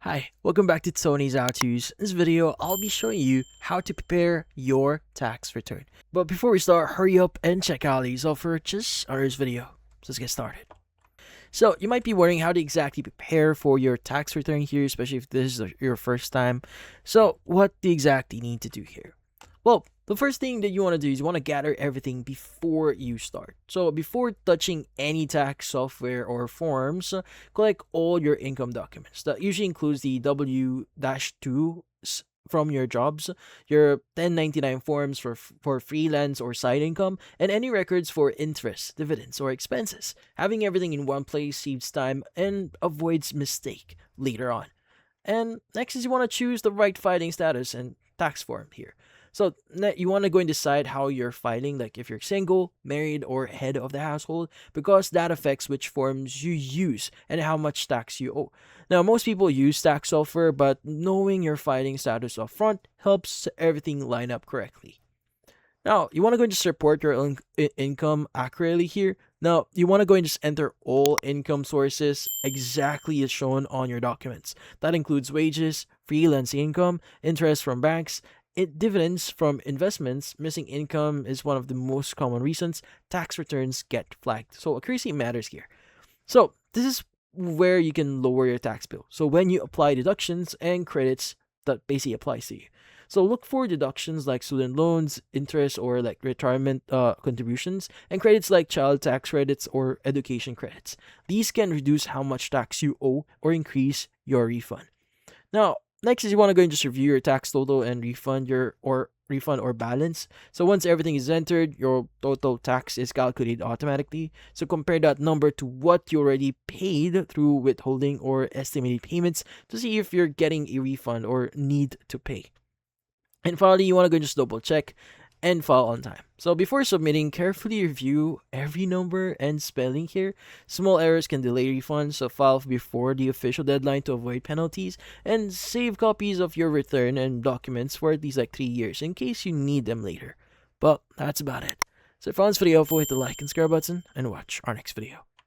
Hi, welcome back to Tony's How-Tos. In this video, I'll be showing you how to prepare your tax return. But before we start, hurry up and check out these offers under this video. So let's get started. So you might be wondering how to exactly prepare for your tax return here, especially if this is your first time. So what do you exactly need to do here? Well, the first thing that you want to do is you want to gather everything before you start. So before touching any tax software or forms, collect all your income documents. That usually includes the W-2s from your jobs, your 1099 forms for freelance or side income, and any records for interest, dividends, or expenses. Having everything in one place saves time and avoids mistake later on. And next is you want to choose the right filing status and tax form here. So you want to go and decide how you're filing, like if you're single, married, or head of the household, because that affects which forms you use and how much tax you owe. Now, most people use tax software, but knowing your filing status up front helps everything line up correctly. Now, you want to go and just report your income accurately here. Now, you want to go and just enter all income sources exactly as shown on your documents. That includes wages, freelance income, interest from banks, dividends from investments. Missing income is one of the most common reasons tax returns get flagged. So accuracy matters here. So this is where you can lower your tax bill. So when you apply deductions and credits, that basically applies to you. So look for deductions like student loans, interest, or like retirement contributions, and credits like child tax credits or education credits. These can reduce how much tax you owe or increase your refund. Now, next is you want to go and just review your tax total and refund or balance. So once everything is entered, your total tax is calculated automatically. So compare that number to what you already paid through withholding or estimated payments to see if you're getting a refund or need to pay. And finally, you want to go and just double check and file on time. So before submitting, carefully review every number and spelling here. Small errors can delay refunds, so file before the official deadline to avoid penalties, and save copies of your return and documents for at least like 3 years in case you need them later. But that's about it. So if you found this video helpful, hit the like and subscribe button and watch our next video.